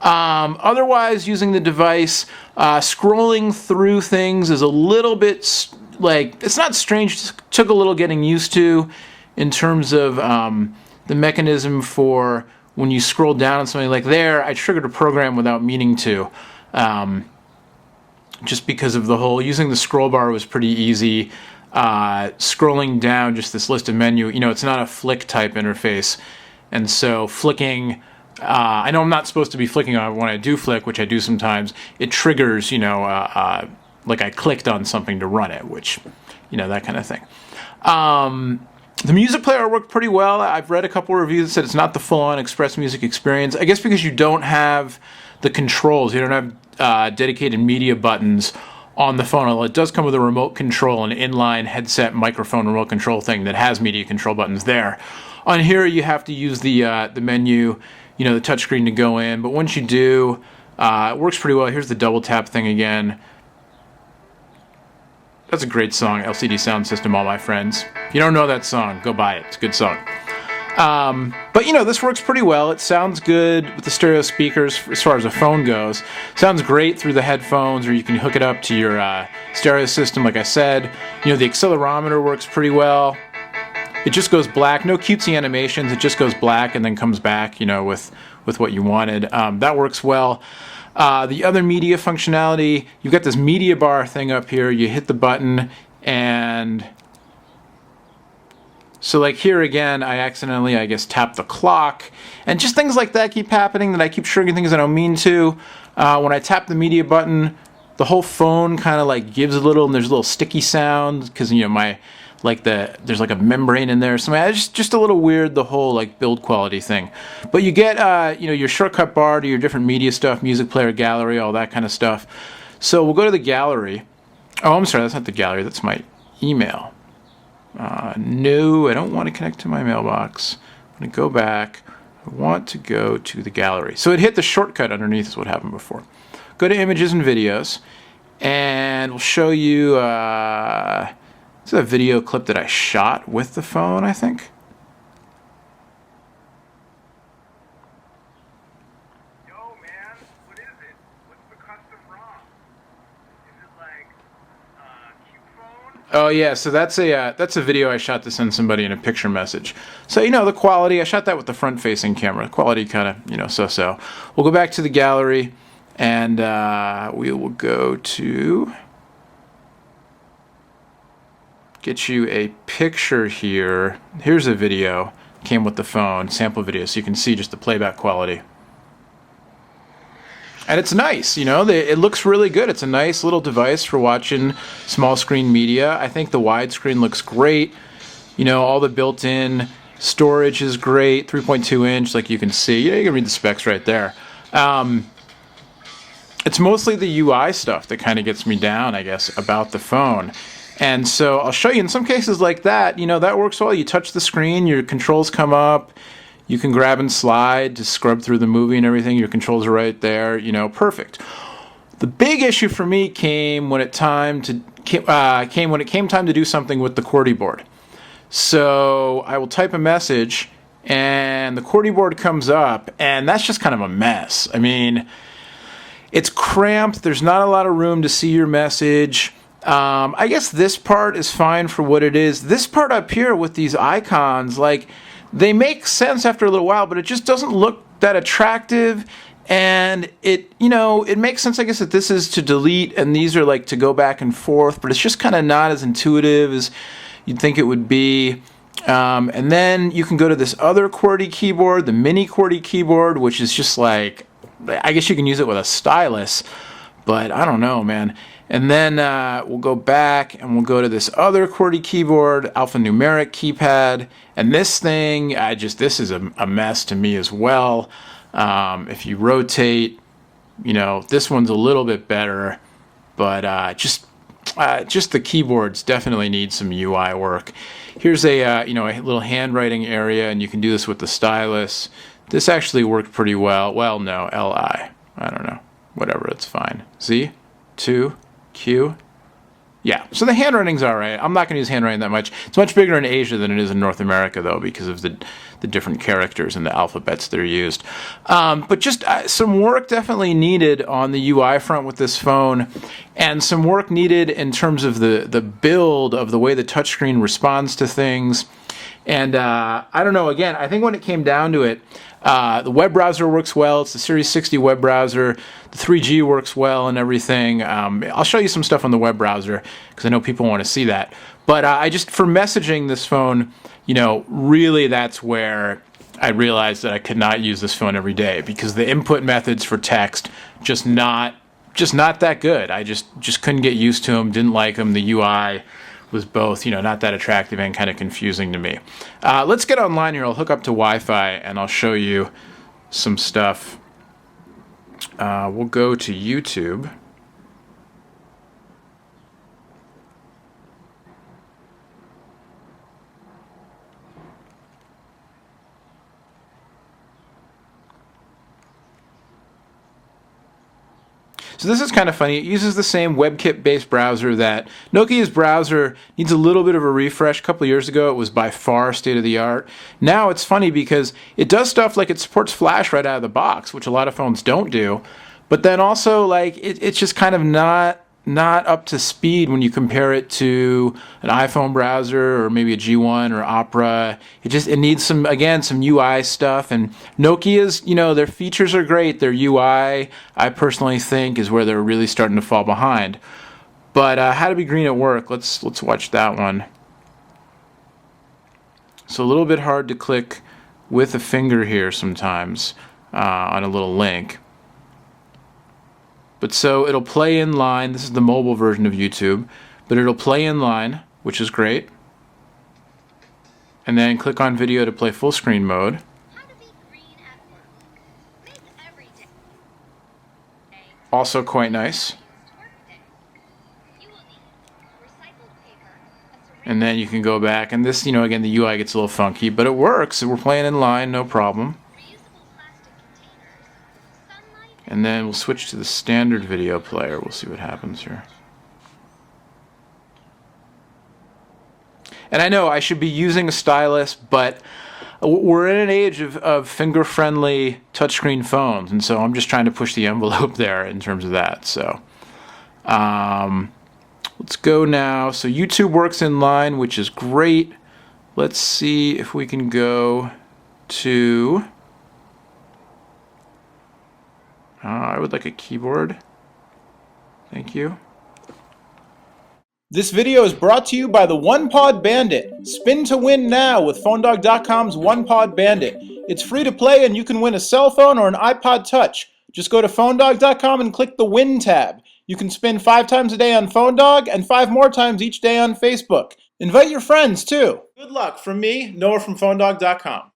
Otherwise, using the device, scrolling through things is a little bit like, it's not strange, it took a little getting used to in terms of the mechanism for when you scroll down on something like there. I triggered a program without meaning to, just because of the whole, using the scroll bar was pretty easy. Scrolling down just this list of menu, it's not a flick type interface, and so flicking, I know I'm not supposed to be flicking on when I do flick, which I do sometimes. It triggers, like I clicked on something to run it, which, that kind of thing. The music player worked pretty well. I've read a couple of reviews that said it's not the full-on XpressMusic experience. I guess because you don't have the controls. You don't have dedicated media buttons on the phone. Although it does come with a remote control, an inline headset microphone remote control thing that has media control buttons there. On here, you have to use the menu, the touchscreen to go in. But once you do, it works pretty well. Here's the double tap thing again. That's a great song, LCD Sound System, all my friends. If you don't know that song, go buy it. It's a good song. But this works pretty well. It sounds good with the stereo speakers as far as a phone goes. Sounds great through the headphones, or you can hook it up to your stereo system, like I said. The accelerometer works pretty well. It just goes black. No cutesy animations. It just goes black and then comes back, with what you wanted. That works well. The other media functionality, you've got this media bar thing up here. You hit the button, and so like here again, I accidentally, tapped the clock, and just things like that keep happening, that I keep triggering things I don't mean to. When I tap the media button, the whole phone kind of like gives a little, and there's a little sticky sound, because there's like a membrane in there. So it's just a little weird, the whole like build quality thing. But you get your shortcut bar to your different media stuff, music player, gallery, all that kind of stuff. So we'll go to the gallery. Oh, I'm sorry, that's not the gallery, that's my email. No, I don't want to connect to my mailbox. I'm going to go back. I want to go to the gallery. So it hit the shortcut underneath is what happened before. Go to images and videos, and we'll show you, this is a video clip that I shot with the phone, I think. Yo, man, what is it? What's the custom ROM? Is it like Qphone? Oh yeah, so that's a video I shot to send somebody in a picture message. So the quality, I shot that with the front-facing camera. The quality kind of so-so. We'll go back to the gallery, and we will go to get you a picture here. Here's a video, came with the phone, sample video, so you can see just the playback quality. And it's nice, it looks really good. It's a nice little device for watching small screen media. I think the widescreen looks great. All the built-in storage is great, 3.2 inch, like you can see. You can read the specs right there. It's mostly the UI stuff that kind of gets me down, I guess, about the phone. And so I'll show you in some cases like that, that works well. You touch the screen, your controls come up, you can grab and slide to scrub through the movie and everything. Your controls are right there, perfect. The big issue for me came when it came time to do something with the Qwerty board. So I will type a message, and the Qwerty board comes up, and that's just kind of a mess. I mean, it's cramped. There's not a lot of room to see your message. I guess this part is fine for what it is. This part up here with these icons, they make sense after a little while, but it just doesn't look that attractive. And it makes sense, I guess, that this is to delete and these are to go back and forth, but it's just kind of not as intuitive as you'd think it would be. And then you can go to this other Qwerty keyboard, the mini Qwerty keyboard, which is just I guess you can use it with a stylus, but I don't know, man. And then we'll go back and we'll go to this other Qwerty keyboard, alphanumeric keypad. And this thing, this is a mess to me as well. If you rotate, this one's a little bit better, but just the keyboards definitely need some UI work. Here's a little handwriting area, and you can do this with the stylus. This actually worked pretty well. Well, no, LI. I don't know. Whatever, it's fine. Z, 2, Q. Yeah, so the handwriting's all right. I'm not going to use handwriting that much. It's much bigger in Asia than it is in North America, though, because of the different characters and the alphabets that are used. But just some work definitely needed on the UI front with this phone, and some work needed in terms of the build of the way the touchscreen responds to things. And I don't know, again, I think when it came down to it, the web browser works well. It's the Series 60 web browser. The 3G works well and everything. I'll show you some stuff on the web browser because I know people want to see that. But I just, for messaging this phone, you know, really that's where I realized that I could not use this phone every day because the input methods for text just not that good. I just couldn't get used to them, didn't like them. The UI was both, you know, not that attractive and kind of confusing to me. Let's get online here. I'll hook up to Wi-Fi and I'll show you some stuff. We'll go to YouTube. So this is kind of funny. It uses the same WebKit-based browser that Nokia's browser needs a little bit of a refresh. A couple of years ago, it was by far state-of-the-art. Now it's funny because it does stuff like it supports Flash right out of the box, which a lot of phones don't do. But then also, like, it's just kind of not up to speed when you compare it to an iPhone browser or maybe a G1 or Opera. It needs some UI stuff. And Nokia's, you know, their features are great. Their UI, I personally think, is where they're really starting to fall behind. But How to Be Green at Work, let's watch that one. So a little bit hard to click with a finger here sometimes on a little link. But so it'll play in line. This is the mobile version of YouTube, but it'll play in line, which is great. And then click on video to play full screen mode. How to be green at work. Make every day. Also quite nice. You will need recycled paper, a syringe, And then you can go back, and this, you know, again, the UI gets a little funky, but it works. We're playing in line, no problem. reusable plastic containers, sunlight, And then we'll switch to the standard video player. We'll see what happens here. And I know I should be using a stylus, but we're in an age of finger-friendly touchscreen phones, and so I'm just trying to push the envelope there in terms of that. So let's go now. So YouTube works in line, which is great. Let's see if we can go to... I would like a keyboard. Thank you. This video is brought to you by the OnePod Bandit. Spin to win now with PhoneDog.com's OnePod Bandit. It's free to play and you can win a cell phone or an iPod Touch. Just go to PhoneDog.com and click the Win tab. You can spin 5 times a day on PhoneDog and 5 more times each day on Facebook. Invite your friends too. Good luck from me, Noah from PhoneDog.com.